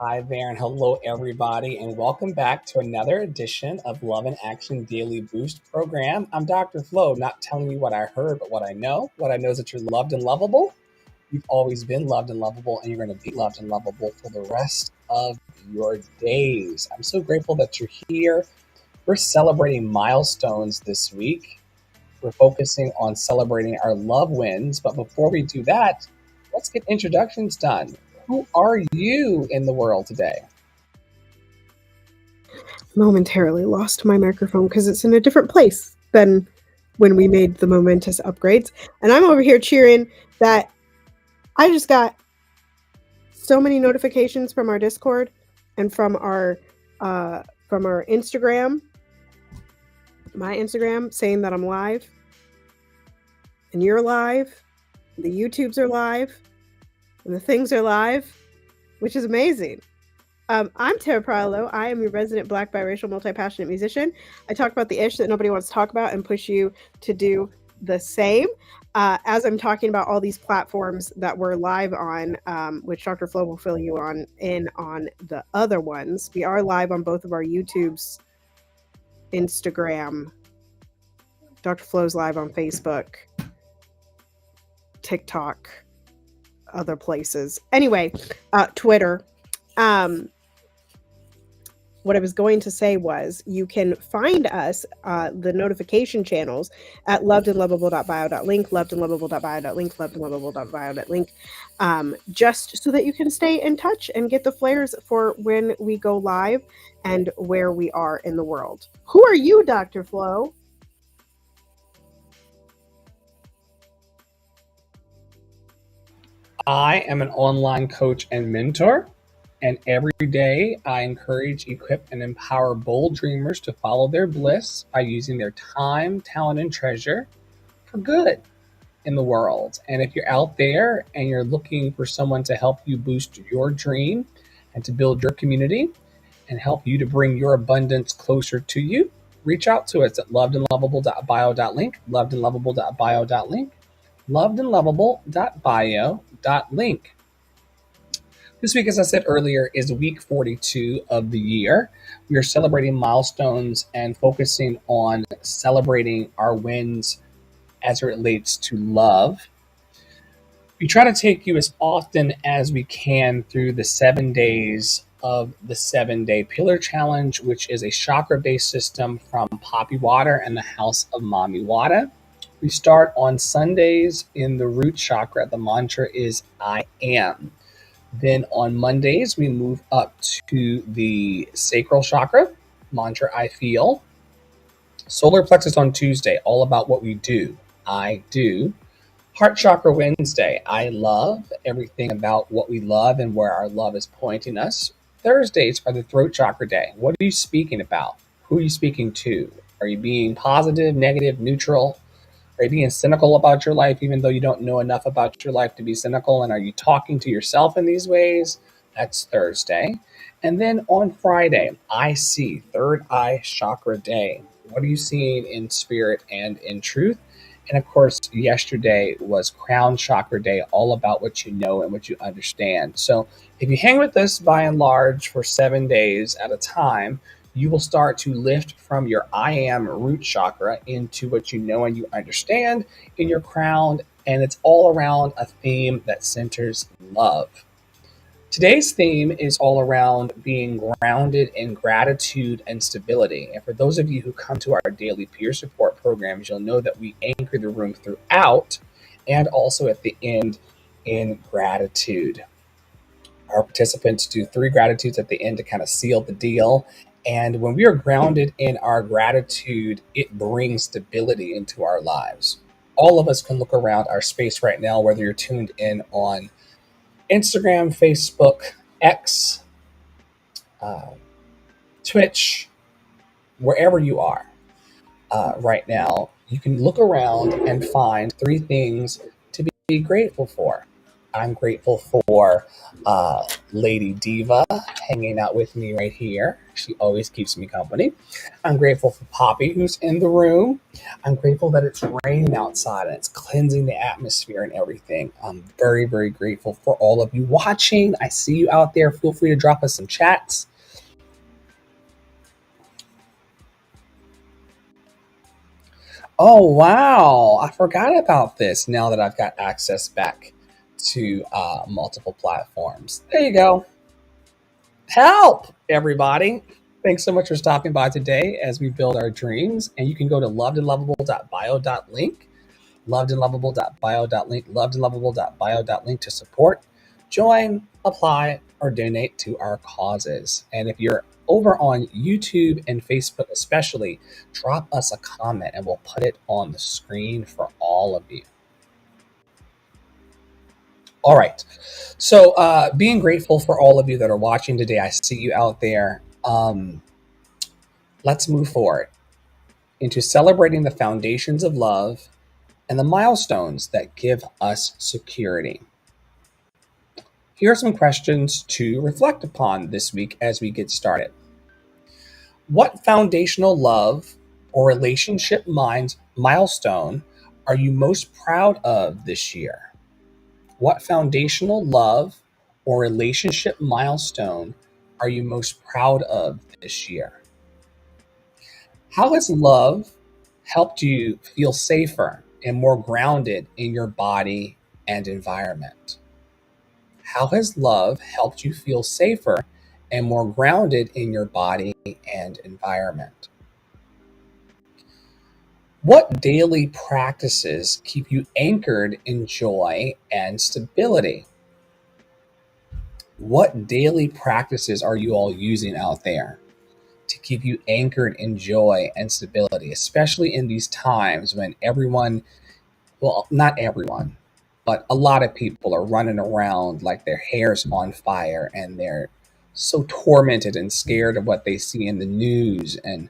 Hi there, and hello, everybody, and welcome back to another edition of Love and Action Daily Boost program. I'm Dr. Flo, not telling you what I heard, but what I know. What I know is that you're loved and lovable. You've always been loved and lovable, and you're going to be loved and lovable for the rest of your days. I'm so grateful that you're here. We're celebrating milestones this week. We're focusing on celebrating our love wins, but before we do that, let's get introductions done. Who are you in the world today? Momentarily lost my microphone because it's in a different place than when we made the momentous upgrades. And I'm over here cheering that I just got so many notifications from our Discord and from our Instagram, my Instagram, saying that I'm live and you're live, the YouTubes are live, and the things are live, which is amazing. I'm Tara Pralo. I am your resident Black biracial multi-passionate musician. I talk about the ish that nobody wants to talk about and push you to do the same. As I'm talking about all these platforms that we're live on, which Dr. Flo will fill you in on the other ones. We are live on both of our YouTubes, Instagram. Dr. Flo's live on Facebook, TikTok, other places. Anyway, Twitter. What I was going to say was you can find us, the notification channels, at lovedandlovable.bio.link, lovedandlovable.bio.link, lovedandlovable.bio.link, just so that you can stay in touch and get the flares for when we go live and where we are in the world. Who are you, Dr. Flo? I am an online coach and mentor, and every day I encourage, equip, and empower bold dreamers to follow their bliss by using their time, talent, and treasure for good in the world. And if you're out there and you're looking for someone to help you boost your dream and to build your community and help you to bring your abundance closer to you, reach out to us at lovedandlovable.bio.link, lovedandlovable.bio.link, lovedandlovable.bio.link. This week, as I said earlier, is week 42 of the year. We are celebrating milestones and focusing on celebrating our wins as it relates to love. We try to take you as often as we can through the 7 days of the 7-day Pillar Challenge, which is a chakra-based system from Poppy Water and the House of Mami Wada. We start on Sundays in the root chakra. The mantra is I am. Then on Mondays, we move up to the sacral chakra, mantra I feel. Solar plexus on Tuesday, all about what we do. I do. Heart chakra Wednesday, I love everything about what we love and where our love is pointing us. Thursdays are the throat chakra day. What are you speaking about? Who are you speaking to? Are you being positive, negative, neutral? Are you being cynical about your life even though you don't know enough about your life to be cynical? And are you talking to yourself in these ways? That's Thursday. And then on Friday, I see third eye chakra day. What are you seeing in spirit and in truth? And of course, yesterday was crown chakra day, all about what you know and what you understand. So if you hang with us by and large for 7 days at a time, you will start to lift from your I am root chakra into what you know and you understand in your crown. And it's all around a theme that centers love. Today's theme is all around being grounded in gratitude and stability. And for those of you who come to our daily peer support programs, you'll know that we anchor the room throughout and also at the end in gratitude. Our participants do 3 gratitudes at the end to kind of seal the deal. And when we are grounded in our gratitude, it brings stability into our lives. All of us can look around our space right now, whether you're tuned in on Instagram, Facebook, X, Twitch, wherever you are right now, you can look around and find 3 things to be grateful for. I'm grateful for Lady Diva hanging out with me right here. She always keeps me company. I'm grateful for Poppy, who's in the room. I'm grateful that it's raining outside and it's cleansing the atmosphere and everything. I'm very, very grateful for all of you watching. I see you out there. Feel free to drop us some chats. Oh, wow. I forgot about this now that I've got access back to multiple platforms. There you go. Help, everybody. Thanks so much for stopping by today as we build our dreams. And you can go to lovedandlovable.bio.link, lovedandlovable.bio.link, lovedandlovable.bio.link to support, join, apply, or donate to our causes. And if you're over on YouTube and Facebook especially, drop us a comment and we'll put it on the screen for all of you. All right. So being grateful for all of you that are watching today. I see you out there. Let's move forward into celebrating the foundations of love and the milestones that give us security. Here are some questions to reflect upon this week as we get started. What foundational love or relationship milestone are you most proud of this year? What foundational love or relationship milestone are you most proud of this year? How has love helped you feel safer and more grounded in your body and environment? How has love helped you feel safer and more grounded in your body and environment? What daily practices keep you anchored in joy and stability? What daily practices are you all using out there to keep you anchored in joy and stability, especially in these times when everyone, well, not everyone, but a lot of people are running around like their hair's on fire and they're so tormented and scared of what they see in the news and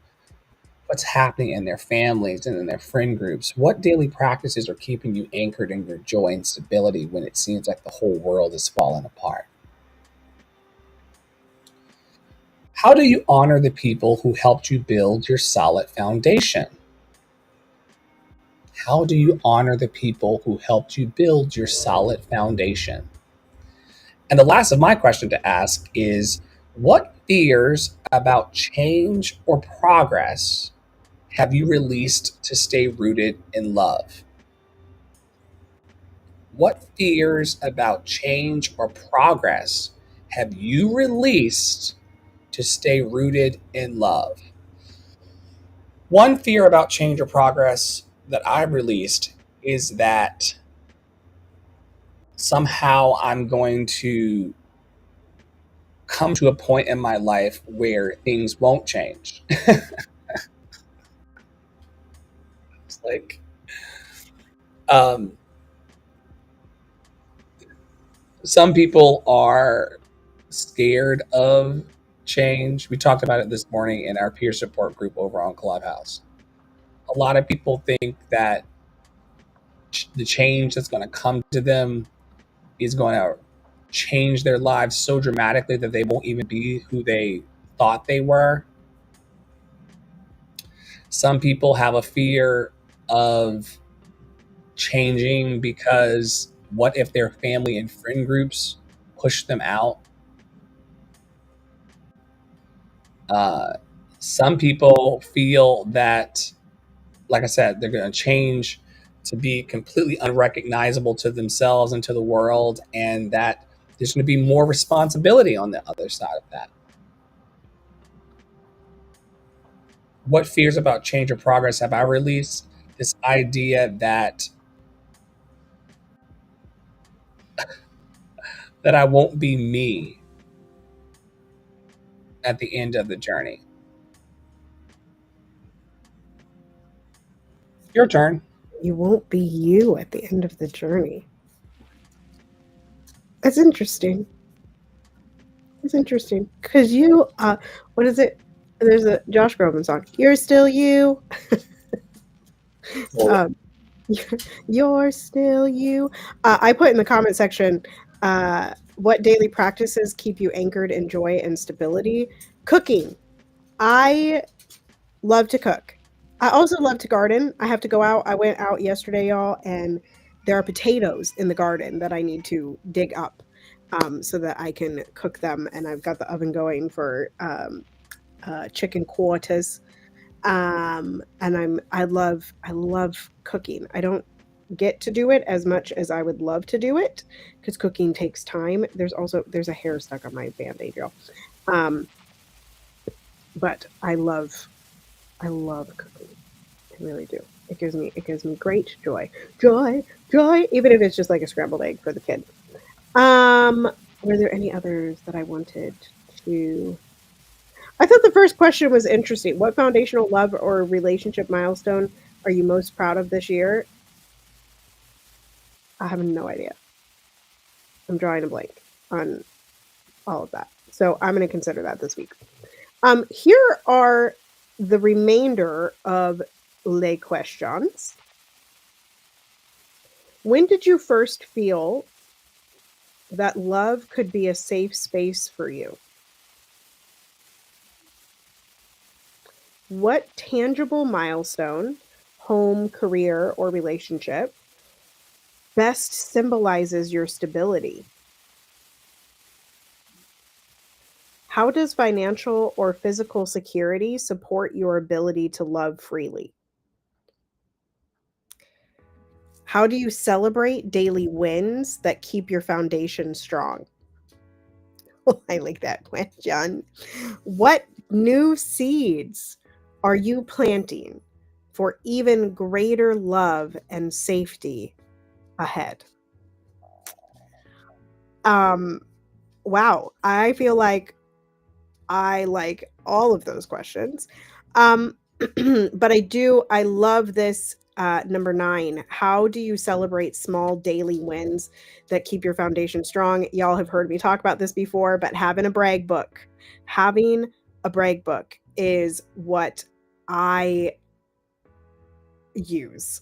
what's happening in their families and in their friend groups? What daily practices are keeping you anchored in your joy and stability when it seems like the whole world is falling apart? How do you honor the people who helped you build your solid foundation? How do you honor the people who helped you build your solid foundation? And the last of my question to ask is, what fears about change or progress have you released to stay rooted in love? What fears about change or progress have you released to stay rooted in love? One fear about change or progress that I've released is that somehow I'm going to come to a point in my life where things won't change. It's like, some people are scared of change. We talked about it this morning in our peer support group over on Clubhouse. A lot of people think that the change that's going to come to them is going to change their lives so dramatically that they won't even be who they thought they were. Some people have a fear of changing because what if their family and friend groups push them out? Some people feel that, like I said, they're going to change to be completely unrecognizable to themselves and to the world, and that there's going to be more responsibility on the other side of that. What fears about change or progress have I released? This idea that I won't be me at the end of the journey. Your turn. You won't be you at the end of the journey. That's interesting. It's interesting because you, what is it? There's a Josh Groban song. You're still you. You're still you. I put in the comment section, what daily practices keep you anchored in joy and stability? Cooking. I love to cook. I also love to garden. I have to go out. I went out yesterday, y'all, and there are potatoes in the garden that I need to dig up so that I can cook them. And I've got the oven going for chicken quarters. And I love cooking. I don't get to do it as much as I would love to do it because cooking takes time. There's a hair stuck on my band-aid, y'all. Um, but I love cooking. I really do. It gives me great joy. Joy, even if it's just like a scrambled egg for the kid. Were there any others that I wanted to I thought the first question was interesting. What foundational love or relationship milestone are you most proud of this year? I have no idea. I'm drawing a blank on all of that. So I'm going to consider that this week. Here are the remainder of les questions. When did you first feel that love could be a safe space for you? What tangible milestone, home, career, or relationship best symbolizes your stability? How does financial or physical security support your ability to love freely? How do you celebrate daily wins that keep your foundation strong? I like that question. What new seeds are you planting for even greater love and safety ahead? Wow, I feel like I like all of those questions. But I love this number 9. How do you celebrate small daily wins that keep your foundation strong? Y'all have heard me talk about this before, but having a brag book is what I use.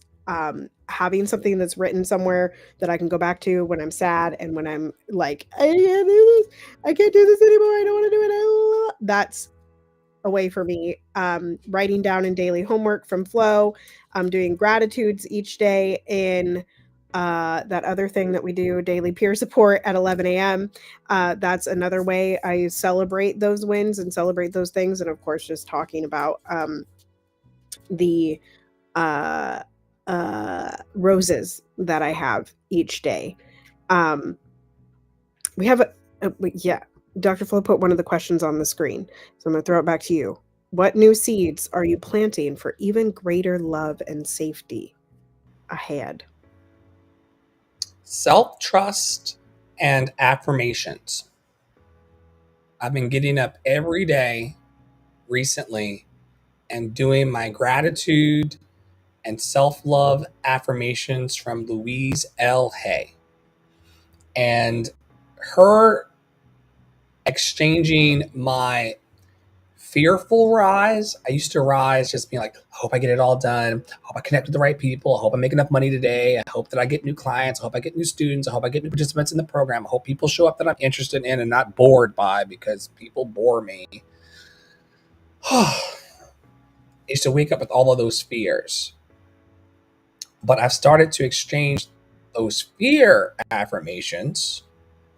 Having something that's written somewhere that I can go back to when I'm sad and when I'm like, I can't do this anymore. I don't want to do it. That's a way for me. Writing down in daily homework from Flow. I'm doing gratitudes each day in that other thing that we do, daily peer support at 11 a.m. That's another way I celebrate those wins and celebrate those things. And of course, just talking about the roses that I have each day. We have yeah, Dr. Flo put one of the questions on the screen, so I'm going to throw it back to you. What new seeds are you planting for even greater love and safety ahead? Self-trust and affirmations. I've been getting up every day recently and doing my gratitude and self-love affirmations from Louise L. Hay. And her exchanging my fearful rise. I used to rise just being like, I hope I get it all done. I hope I connect with the right people. I hope I make enough money today. I hope that I get new clients. I hope I get new students. I hope I get new participants in the program. I hope people show up that I'm interested in and not bored by, because people bore me. I used to wake up with all of those fears. But I've started to exchange those fear affirmations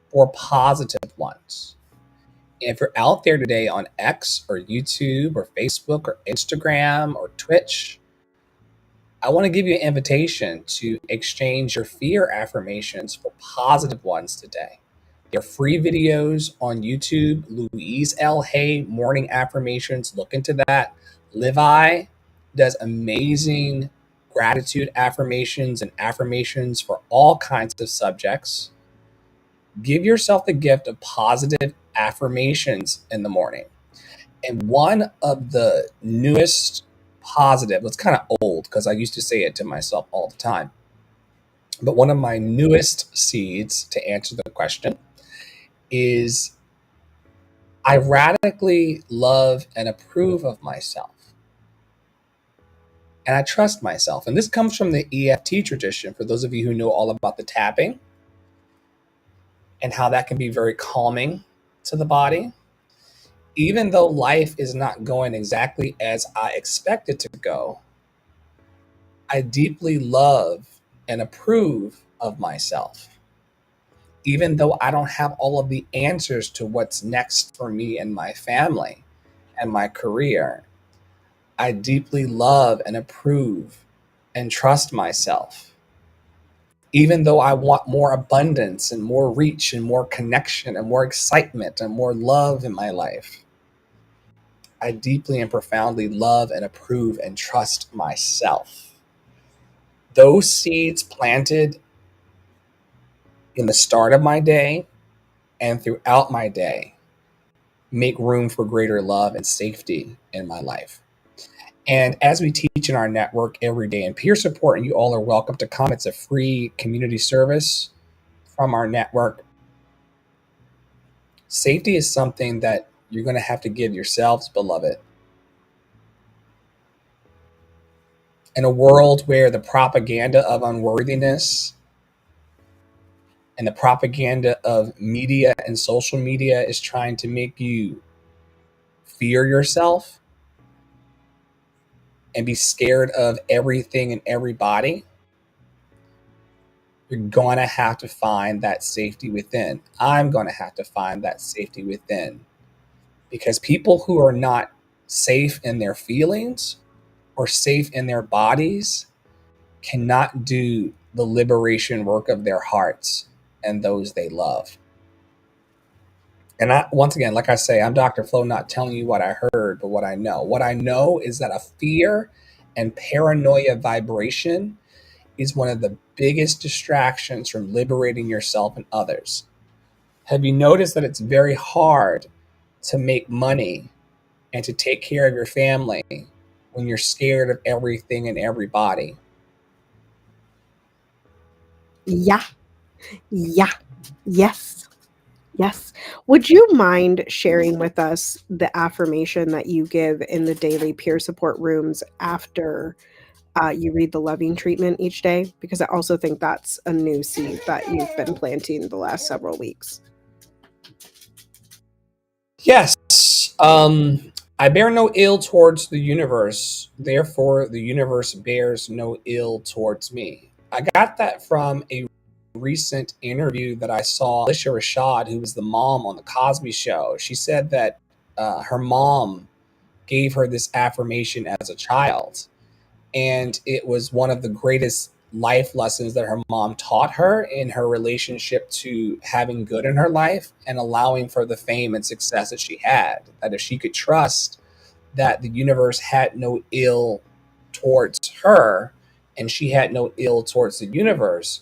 for positive ones. And if you're out there today on X or YouTube or Facebook or Instagram or Twitch, I want to give you an invitation to exchange your fear affirmations for positive ones today. There are free videos on YouTube. Louise L. Hay Morning Affirmations. Look into that. Livi does amazing gratitude affirmations and affirmations for all kinds of subjects. Give yourself the gift of positive affirmations in the morning. And one of the newest positive, it's kind of old because I used to say it to myself all the time, but one of my newest seeds to answer the question is I radically love and approve of myself. and I trust myself. And this comes from the EFT tradition, for those of you who know all about the tapping and how that can be very calming to the body. Even though life is not going exactly as I expect it to go, I deeply love and approve of myself. Even though I don't have all of the answers to what's next for me and my family and my career, I deeply love and approve and trust myself. Even though I want more abundance and more reach and more connection and more excitement and more love in my life, I deeply and profoundly love and approve and trust myself. Those seeds planted in the start of my day and throughout my day make room for greater love and safety in my life. And as we teach in our network every day in peer support, and you all are welcome to come, it's a free community service from our network. Safety is something that you're going to have to give yourselves, beloved. In a world where the propaganda of unworthiness and the propaganda of media and social media is trying to make you fear yourself and be scared of everything and everybody, you're going to have to find that safety within. I'm going to have to find that safety within, because people who are not safe in their feelings or safe in their bodies cannot do the liberation work of their hearts and those they love. And once again, like I say, I'm Dr. Flo, not telling you what I heard, but what I know. What I know is that a fear and paranoia vibration is one of the biggest distractions from liberating yourself and others. Have you noticed that it's very hard to make money and to take care of your family when you're scared of everything and everybody? Yeah. Yes. Would you mind sharing with us the affirmation that you give in the daily peer support rooms after you read the loving treatment each day? Because I also think that's a new seed that you've been planting the last several weeks. Yes. I bear no ill towards the universe, therefore the universe bears no ill towards me. I got that from a recent interview that I saw. Alicia Rashad, who was the mom on the Cosby Show, she said that her mom gave her this affirmation as a child, and it was one of the greatest life lessons that her mom taught her in her relationship to having good in her life and allowing for the fame and success that she had. That if she could trust that the universe had no ill towards her and she had no ill towards the universe,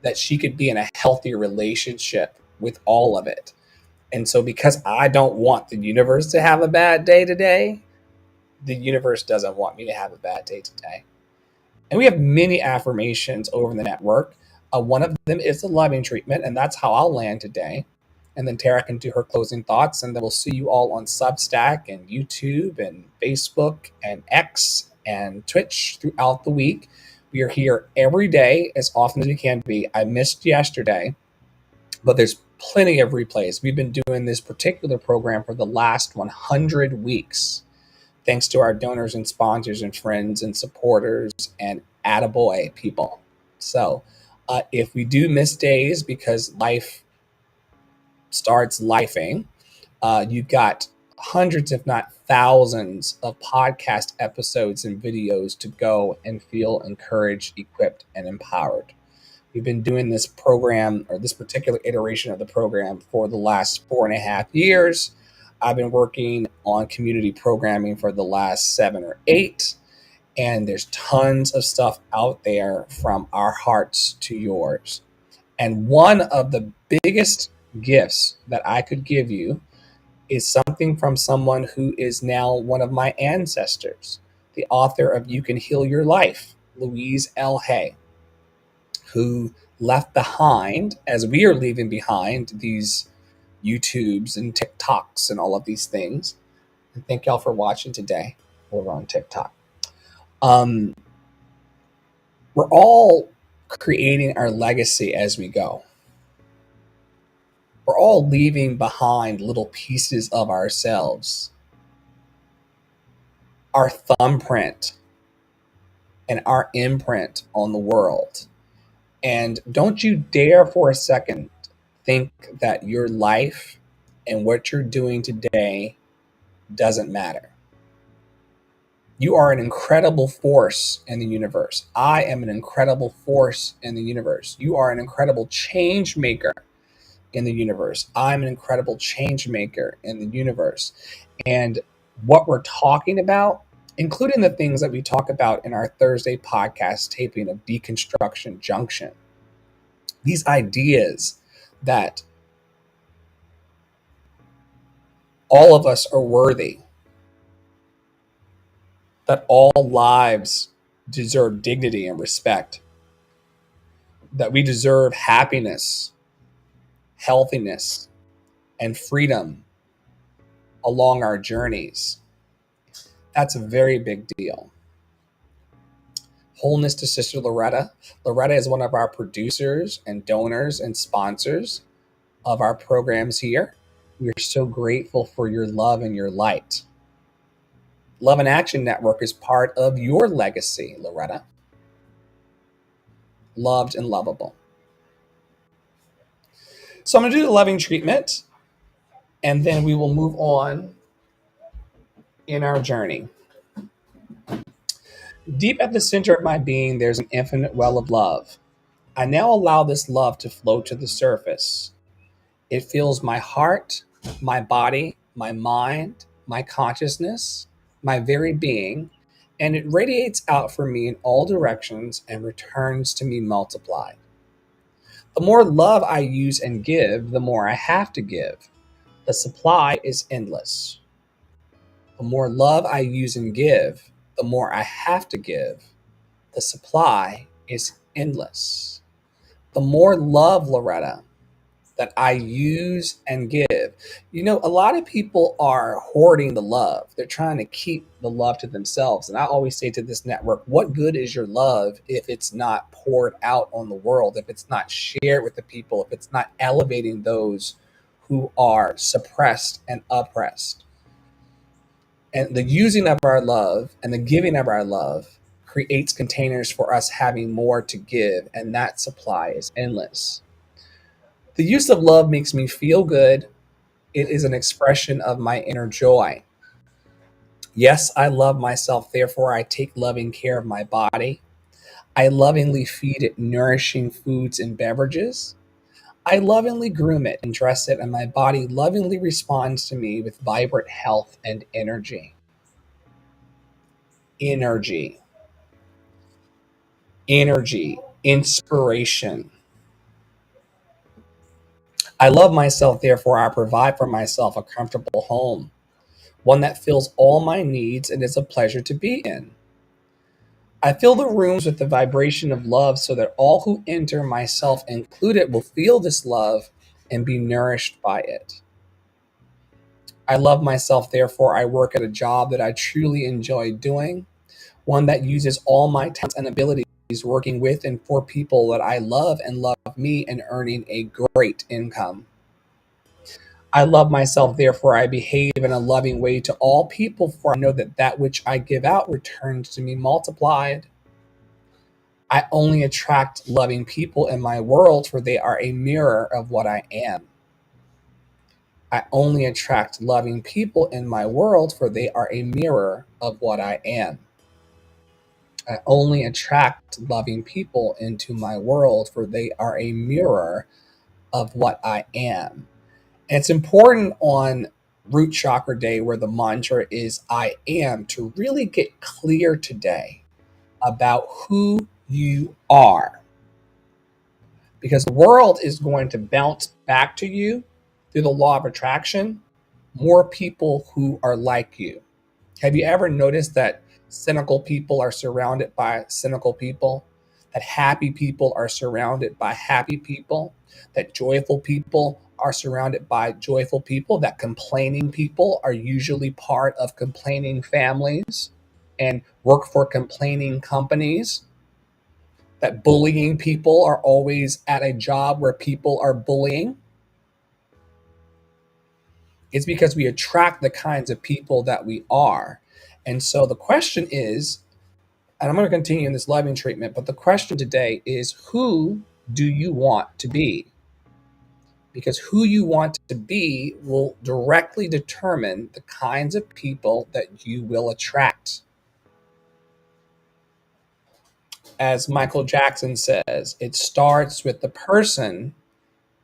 that she could be in a healthy relationship with all of it. And so because I don't want the universe to have a bad day today, the universe doesn't want me to have a bad day today. And we have many affirmations over the network. One of them is the loving treatment, and that's how I'll land today. And then Tara can do her closing thoughts, and then we'll see you all on Substack and YouTube and Facebook and X and Twitch throughout the week. We are here every day as often as we can be. I missed yesterday, but there's plenty of replays. We've been doing this particular program for the last 100 weeks. Thanks to our donors and sponsors and friends and supporters and attaboy people. So if we do miss days because life starts lifing, you've got hundreds, if not thousands, of podcast episodes and videos to go and feel encouraged, equipped, and empowered. We've been doing this program, or this particular iteration of the program, for the last 4.5 years. I've been working on community programming for the last 7 or 8, and there's tons of stuff out there from our hearts to yours. And one of the biggest gifts that I could give you is something from someone who is now one of my ancestors, the author of You Can Heal Your Life, Louise L. Hay, who left behind, as we are leaving behind, these YouTubes and TikToks and all of these things. And thank y'all for watching today over on TikTok. Um, we're all creating our legacy as we go. We're all leaving behind little pieces of ourselves, our thumbprint and our imprint on the world. And don't you dare for a second think that your life and what you're doing today doesn't matter. You are an incredible force in the universe. I am an incredible force in the universe. You are an incredible change maker in the universe. I'm an incredible change maker in the universe. And what we're talking about, including the things that we talk about in our Thursday podcast taping of Deconstruction Junction, these ideas that all of us are worthy, that all lives deserve dignity and respect, that we deserve happiness, healthiness, and freedom along our journeys. That's a very big deal. Wholeness to Sister Loretta. Loretta is one of our producers and donors and sponsors of our programs here. We are so grateful for your love and your light. Love in Action Network is part of your legacy, Loretta. Loved and lovable. So I'm going to do the loving treatment, and then we will move on in our journey. Deep at the center of my being, there's an infinite well of love. I now allow this love to flow to the surface. It fills my heart, my body, my mind, my consciousness, my very being, and it radiates out from me in all directions and returns to me multiplied. The more love I use and give, the more I have to give. The supply is endless. The more love I use and give, the more I have to give. The supply is endless. The more love, Loretta, that I use and give. You know, a lot of people are hoarding the love. They're trying to keep the love to themselves. And I always say to this network, what good is your love if it's not poured out on the world, if it's not shared with the people, if it's not elevating those who are suppressed and oppressed? And the using of our love and the giving of our love creates containers for us having more to give, and that supply is endless. The use of love makes me feel good. It is an expression of my inner joy. Yes, I love myself, therefore I take loving care of my body. I lovingly feed it nourishing foods and beverages. I lovingly groom it and dress it, and my body lovingly responds to me with vibrant health and energy. Energy, inspiration. I love myself, therefore I provide for myself a comfortable home, one that fills all my needs and is a pleasure to be in. I fill the rooms with the vibration of love so that all who enter, myself included, will feel this love and be nourished by it. I love myself, therefore I work at a job that I truly enjoy doing, one that uses all my talents and abilities working with and for people that I love and love me and earning a great income. I love myself, therefore I behave in a loving way to all people, for I know that that which I give out returns to me multiplied. I only attract loving people in my world, for they are a mirror of what I am. I only attract loving people in my world, for they are a mirror of what I am. I only attract loving people into my world, for they are a mirror of what I am. And it's important on Root Chakra Day, where the mantra is I am, to really get clear today about who you are. Because the world is going to bounce back to you through the law of attraction more people who are like you. Have you ever noticed that cynical people are surrounded by cynical people? That happy people are surrounded by happy people? That joyful people are surrounded by joyful people? That complaining people are usually part of complaining families? and work for complaining companies, that bullying people are always at a job where people are bullying. It's because we attract the kinds of people that we are. And so the question is, and I'm going to continue in this loving treatment, but the question today is, who do you want to be? Because who you want to be will directly determine the kinds of people that you will attract. As Michael Jackson says, it starts with the person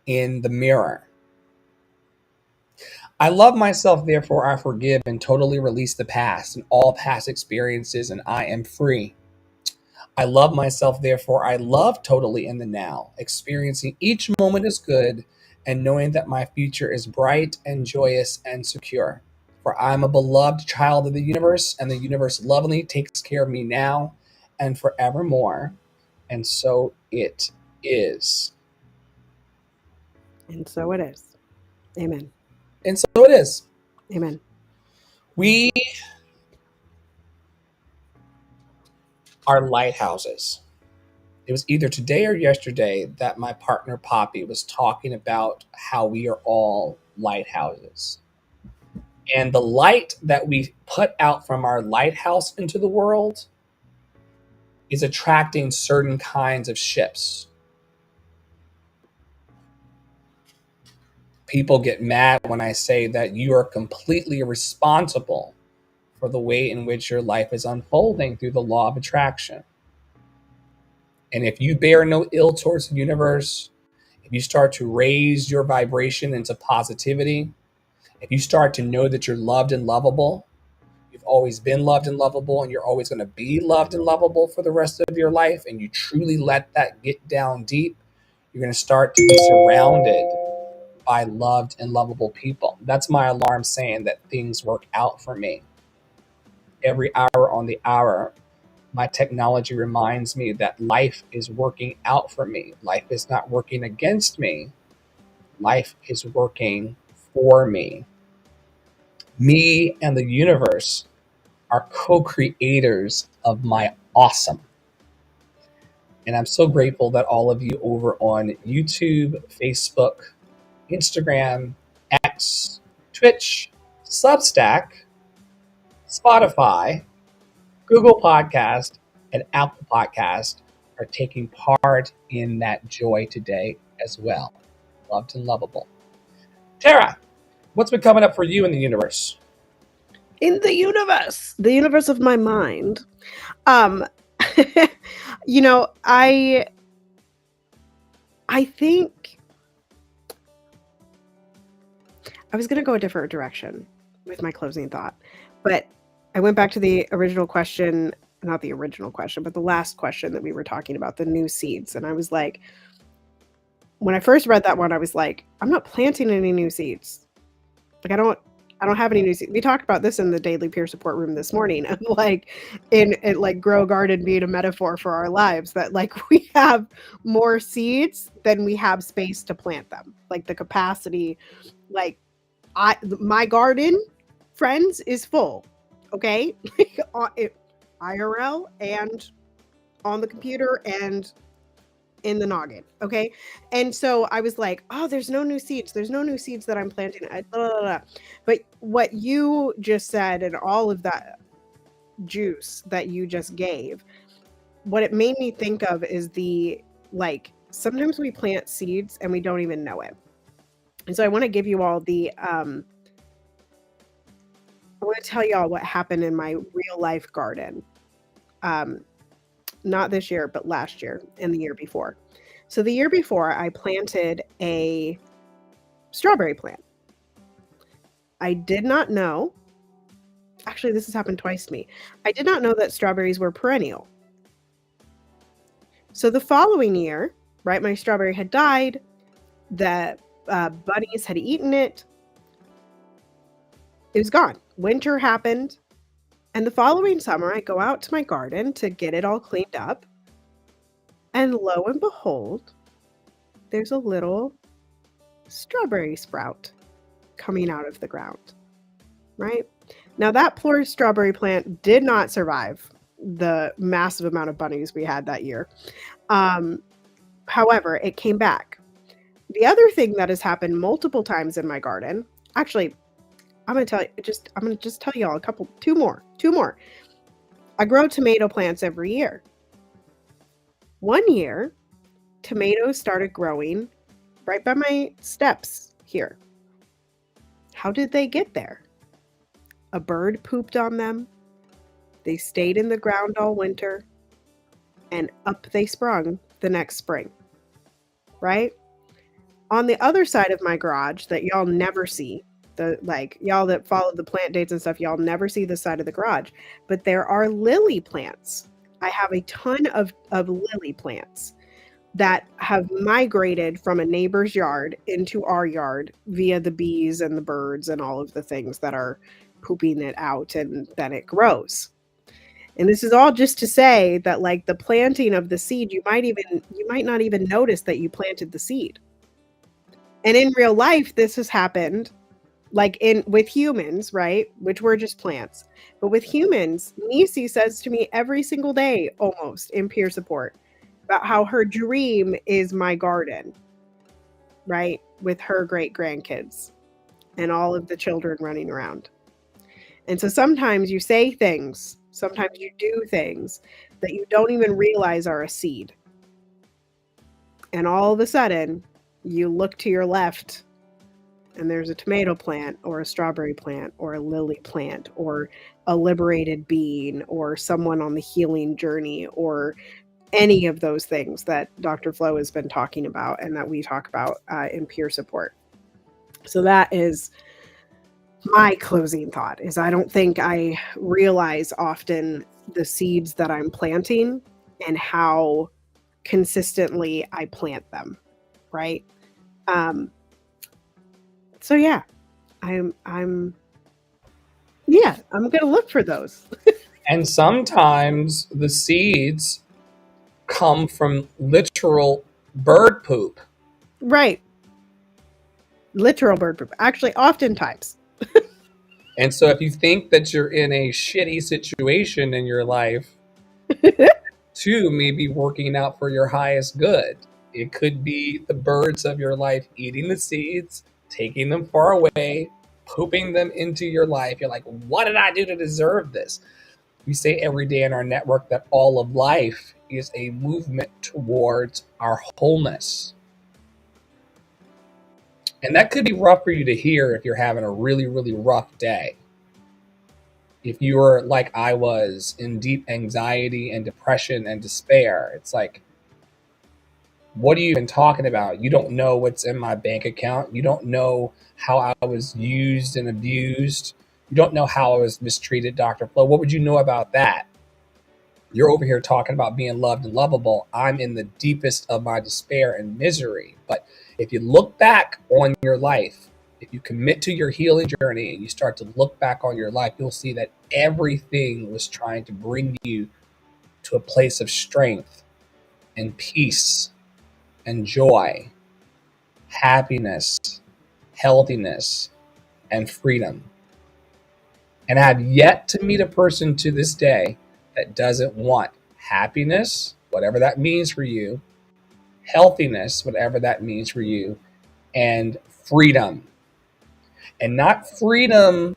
in the mirror. I love myself, therefore I forgive and totally release the past and all past experiences, and I am free. I love myself, therefore I love totally in the now, experiencing each moment as good and knowing that my future is bright and joyous and secure. For I am a beloved child of the universe, and the universe lovingly takes care of me now and forevermore. And so it is. And so it is. Amen. And so it is. Amen. We are lighthouses. It was either today or yesterday that my partner Poppy was talking about how we are all lighthouses. And the light that we put out from our lighthouse into the world is attracting certain kinds of ships. People get mad when I say that you are completely responsible for the way in which your life is unfolding through the law of attraction. And if you bear no ill towards the universe, if you start to raise your vibration into positivity, if you start to know that you're loved and lovable, you've always been loved and lovable, and you're always going to be loved and lovable for the rest of your life, and you truly let that get down deep, you're going to start to be surrounded by loved and lovable people. That's my alarm saying that things work out for me. Every hour on the hour, my technology reminds me that life is working out for me. Life is not working against me. Life is working for me. Me and the universe are co-creators of my awesome. And I'm so grateful that all of you over on YouTube, Facebook, Instagram, X, Twitch, Substack, Spotify, Google Podcast, and Apple Podcast are taking part in that joy today as well. Loved and lovable. Tara, what's been coming up for you in the universe? In the universe of my mind. You know, I think I was going to go a different direction with my closing thought, but I went back to the original question, not the original question, but the last question that we were talking about, the new seeds. And I was like, when I first read that one, I was like, I'm not planting any new seeds. Like, I don't have any new seeds. We talked about this in the daily peer support room this morning, of like in like grow garden being a metaphor for our lives, that like we have more seeds than we have space to plant them. Like the capacity, like my garden, friends, is full. Okay, IRL and on the computer and in the noggin. Okay, and so I was like, oh, there's no new seeds. There's no new seeds that I'm planting. Blah, blah, blah. But what you just said and all of that juice that you just gave, what it made me think of is the like sometimes we plant seeds and we don't even know it. And so I want to give you all the I want to tell y'all what happened in my real life garden. Not this year, but last year and the year before. So the year before, I planted a strawberry plant. I did not know, actually, this has happened twice to me. I did not know that strawberries were perennial. So the following year, right, my strawberry had died. The bunnies had eaten it. It was gone. Winter happened. And the following summer, I go out to my garden to get it all cleaned up. And lo and behold, there's a little strawberry sprout coming out of the ground. right? Now that poor strawberry plant did not survive the massive amount of bunnies we had that year. However, it came back. The other thing that has happened multiple times in my garden, actually, I'm gonna just tell y'all two more. I grow tomato plants every year. One year, tomatoes started growing right by my steps here. How did they get there? A bird pooped on them. They stayed in the ground all winter, and up they sprung the next spring, right? On the other side of my garage that y'all never see, y'all that follow the plant dates and stuff, y'all never see this side of the garage, but there are lily plants. I have a ton of lily plants that have migrated from a neighbor's yard into our yard via the bees and the birds and all of the things that are pooping it out, and then it grows. And this is all just to say that, like, the planting of the seed, you might not even notice that you planted the seed. And in real life, this has happened, like with humans, right? Which we're just plants. But with humans, Nisi says to me every single day, almost in peer support, about how her dream is my garden, right? With her great grandkids and all of the children running around. And so sometimes you say things, sometimes you do things that you don't even realize are a seed. And all of a sudden, you look to your left and there's a tomato plant or a strawberry plant or a lily plant or a liberated being or someone on the healing journey or any of those things that Dr. Flo has been talking about and that we talk about in peer support. So that is my closing thought, is I don't think I realize often the seeds that I'm planting and how consistently I plant them, right? So yeah, I'm gonna look for those. And sometimes the seeds come from literal bird poop. Right. Literal bird poop. Actually, oftentimes. And so if you think that you're in a shitty situation in your life, too may be working out for your highest good. It could be the birds of your life eating the seeds, taking them far away, pooping them into your life. You're like, what did I do to deserve this? We say every day in our network that all of life is a movement towards our wholeness. And that could be rough for you to hear if you're having a really, really rough day. If you were like I was, in deep anxiety and depression and despair, it's like, what are you even talking about? You don't know what's in my bank account. You don't know how I was used and abused. You don't know how I was mistreated, Dr. Flo. What would you know about that? You're over here talking about being loved and lovable. I'm in the deepest of my despair and misery. But if you look back on your life, if you commit to your healing journey and you start to look back on your life, you'll see that everything was trying to bring you to a place of strength and peace and joy, happiness, healthiness, and freedom. And I have yet to meet a person to this day that doesn't want happiness, whatever that means for you, healthiness, whatever that means for you, and freedom. And not freedom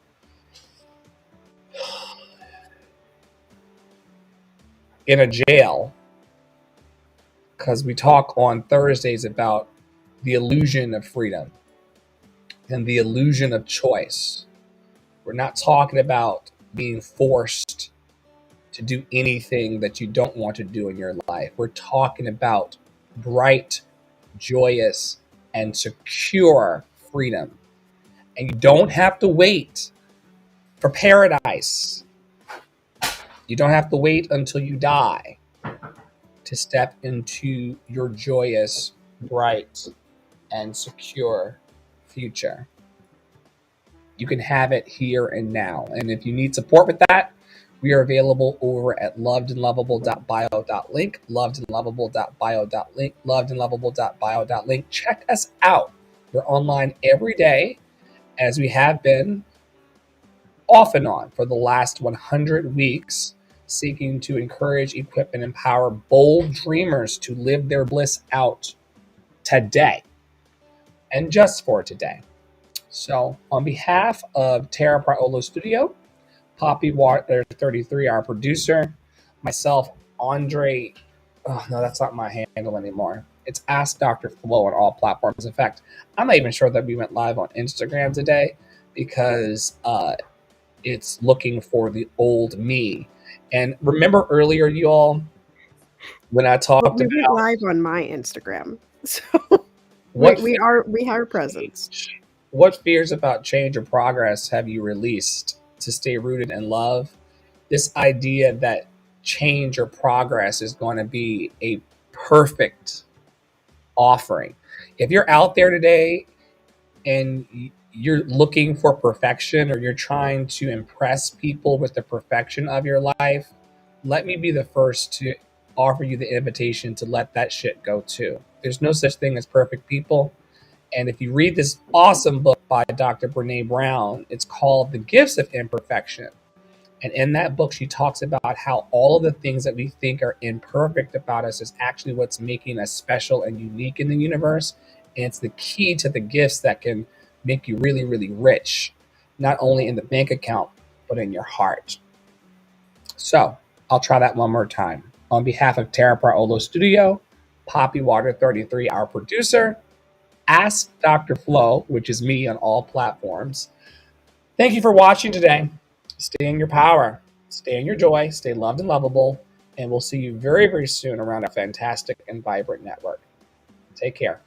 in a jail, because we talk on Thursdays about the illusion of freedom and the illusion of choice. We're not talking about being forced to do anything that you don't want to do in your life. We're talking about bright, joyous, and secure freedom. And you don't have to wait for paradise. You don't have to wait until you die to step into your joyous, bright, and secure future. You can have it here and now. And if you need support with that, we are available over at lovedandlovable.bio.link, lovedandlovable.bio.link, lovedandlovable.bio.link. Check us out. We're online every day, as we have been off and on for the last 100 weeks, seeking to encourage, equip, and empower bold dreamers to live their bliss out today and just for today. So, on behalf of Tara Praolo Studio, Poppy Water 33, our producer, myself, Andre, oh no, that's not my handle anymore. It's Ask Dr. Flo on all platforms. In fact, I'm not even sure that we went live on Instagram today because it's looking for the old me. And remember earlier, you all, when I talked We went about live on my Instagram, so what we are presence. what fears about change or progress have you released to stay rooted in love? This idea that change or progress is going to be a perfect offering. If you're out there today and you're looking for perfection or you're trying to impress people with the perfection of your life, let me be the first to offer you the invitation to let that shit go too. There's no such thing as perfect people. And if you read this awesome book by Dr. Brene Brown, it's called The Gifts of Imperfection. And in that book, she talks about how all of the things that we think are imperfect about us is actually what's making us special and unique in the universe. And it's the key to the gifts that can make you really, really rich, not only in the bank account, but in your heart. So I'll try that one more time. On behalf of Tara Praolo Studio, Poppy Water 33, our producer, Ask Dr. Flo, which is me on all platforms. Thank you for watching today. Stay in your power, stay in your joy, stay loved and lovable, and we'll see you very, very soon around a fantastic and vibrant network. Take care.